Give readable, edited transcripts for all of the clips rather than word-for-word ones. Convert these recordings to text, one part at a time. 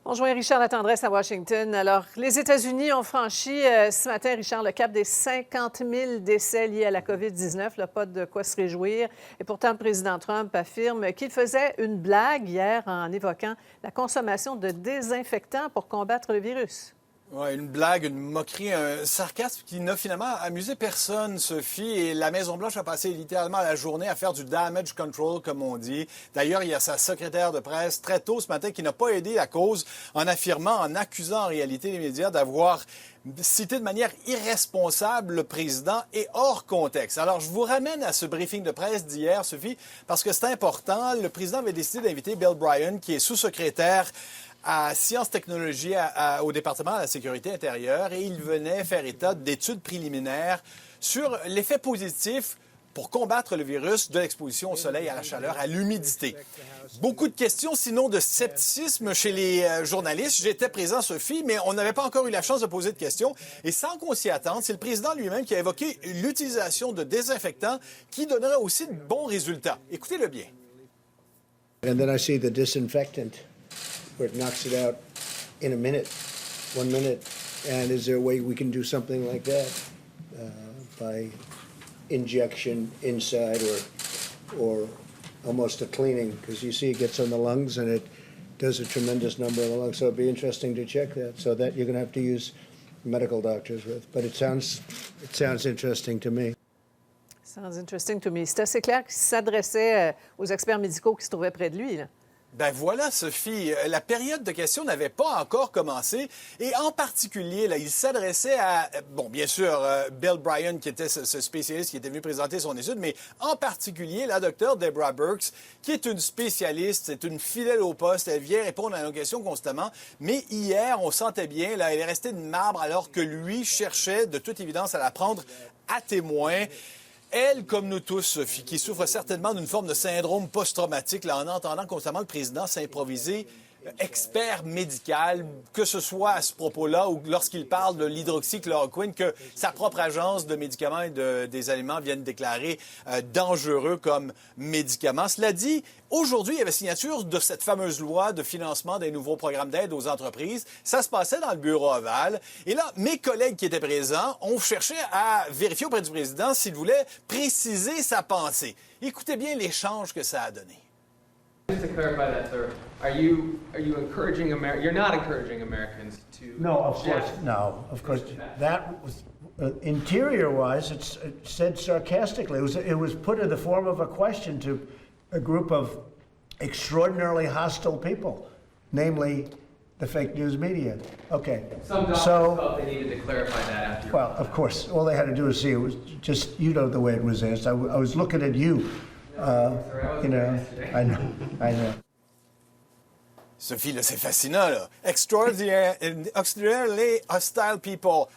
On joint Richard Latendresse à Washington. Alors, les États-Unis ont franchi ce matin, Richard, le cap des 50 000 décès liés à la COVID-19. Là, pas de quoi se réjouir. Et pourtant, le président Trump affirme qu'il faisait une blague hier en évoquant la consommation de désinfectants pour combattre le virus. Ouais, une blague, une moquerie, un sarcasme qui n'a finalement amusé personne, Sophie. Et la Maison-Blanche a passé littéralement la journée à faire du damage control, comme on dit. D'ailleurs, il y a sa secrétaire de presse très tôt ce matin qui n'a pas aidé la cause en affirmant, en accusant en réalité les médias d'avoir cité de manière irresponsable le président et hors contexte. Alors, je vous ramène à ce briefing de presse d'hier, Sophie, parce que c'est important. Le président avait décidé d'inviter Bill Bryan, qui est sous-secrétaire à Sciences Technologies au département de la Sécurité intérieure, et il venait faire état d'études préliminaires sur l'effet positif pour combattre le virus de l'exposition au soleil, à la chaleur, à l'humidité. Beaucoup de questions, sinon de scepticisme chez les journalistes. J'étais présent, Sophie, mais on n'avait pas encore eu la chance de poser de questions. Et sans qu'on s'y attende, c'est le président lui-même qui a évoqué l'utilisation de désinfectants qui donnerait aussi de bons résultats. Écoutez-le bien. And then I see the disinfectant where it knocks it out in a minute, 1 minute. And is there a way we can do something like that by injection inside or almost a cleaning? Because you see it gets on the lungs and it does a tremendous number of the lungs. So it'd be interesting to check that. So that you're going to have to use medical doctors with. But it sounds interesting to me. Sounds interesting to me. C'est assez clair qu'il s'adressait aux experts médicaux qui se trouvaient près de lui, là. Ben voilà, Sophie, la période de questions n'avait pas encore commencé et en particulier, là, il s'adressait à, bon, bien sûr, Bill Bryan, qui était ce spécialiste qui était venu présenter son étude, mais en particulier la docteure Deborah Birx, qui est une spécialiste, c'est une fidèle au poste, elle vient répondre à nos questions constamment, mais hier, on sentait bien, là, elle est restée de marbre alors que lui cherchait de toute évidence à la prendre à témoin. Elle, comme nous tous, Sophie, qui souffre certainement d'une forme de syndrome post-traumatique, là, en entendant constamment le président s'improviser expert médical, que ce soit à ce propos-là ou lorsqu'il parle de l'hydroxychloroquine, que sa propre agence de médicaments et des aliments viennent déclarer dangereux comme médicament. Cela dit, aujourd'hui, il y avait signature de cette fameuse loi de financement des nouveaux programmes d'aide aux entreprises. Ça se passait dans le bureau ovale. Et là, mes collègues qui étaient présents ont cherché à vérifier auprès du président s'il voulait préciser sa pensée. Écoutez bien l'échange que ça a donné. Just to clarify that, sir, are you encouraging you're not encouraging Americans to? No, of course, no, of course. That was interior-wise. It said sarcastically. It was put in the form of a question to a group of extraordinarily hostile people, namely the fake news media. Okay. Some doctors felt they needed to clarify that after. Well, of course, all they had to do was see it was just, you know, the way it was asked. I was looking at you. You know, I know. Sophie, là, c'est fascinant, là. Extraordinarily hostile people.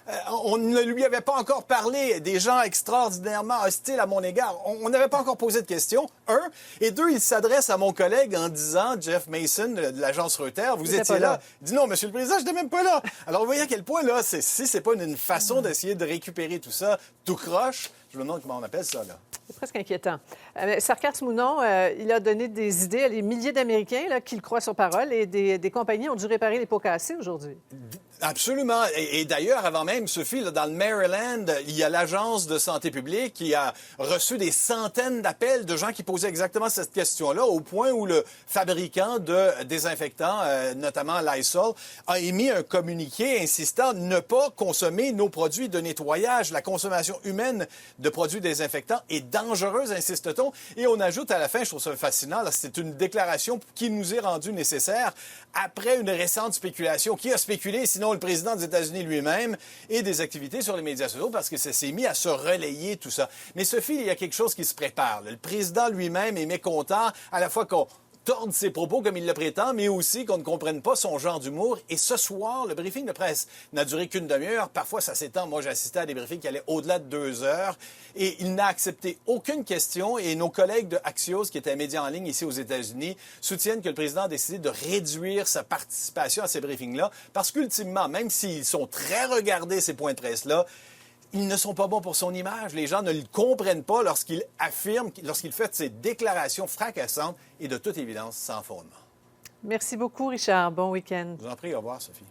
On ne lui avait pas encore parlé des gens extraordinairement hostiles à mon égard. On n'avait pas encore posé de questions, un. Et deux, il s'adresse à mon collègue en disant, Jeff Mason, de l'agence Reuters, vous étiez là. Il dit non, Monsieur le Président, je n'étais même pas là. Alors, vous voyez à quel point, là, c'est pas une façon d'essayer de récupérer tout ça, tout croche. Je me demande comment on appelle ça, là. C'est presque inquiétant. Sarkar Mounon, il a donné des idées à des milliers d'Américains là, qui le croient sur parole et des compagnies ont dû réparer les pots cassés aujourd'hui. Absolument. Et d'ailleurs, avant même, Sophie, là, dans le Maryland, il y a l'Agence de santé publique qui a reçu des centaines d'appels de gens qui posaient exactement cette question-là, au point où le fabricant de désinfectants, notamment Lysol, a émis un communiqué insistant ne pas consommer nos produits de nettoyage. La consommation humaine de produits désinfectants est dangereuse, insiste-t-on. Et on ajoute à la fin, je trouve ça fascinant, là, c'est une déclaration qui nous est rendue nécessaire après une récente spéculation. Qui a spéculé, sinon le président des États-Unis lui-même, et des activités sur les médias sociaux, parce que ça s'est mis à se relayer tout ça. Mais Sophie, il y a quelque chose qui se prépare. Le président lui-même est mécontent, à la fois qu'on torde ses propos comme il le prétend, mais aussi qu'on ne comprenne pas son genre d'humour. Et ce soir, le briefing de presse n'a duré qu'une demi-heure. Parfois, ça s'étend. Moi, j'ai assisté à des briefings qui allaient au-delà de 2 heures. Et il n'a accepté aucune question. Et nos collègues de Axios, qui étaient un média en ligne ici aux États-Unis, soutiennent que le président a décidé de réduire sa participation à ces briefings-là. Parce qu'ultimement, même s'ils sont très regardés, ces points de presse-là, ils ne sont pas bons pour son image. Les gens ne le comprennent pas lorsqu'il affirme, lorsqu'il fait ces déclarations fracassantes et de toute évidence sans fondement. Merci beaucoup, Richard. Bon week-end. Je vous en prie, au revoir, Sophie.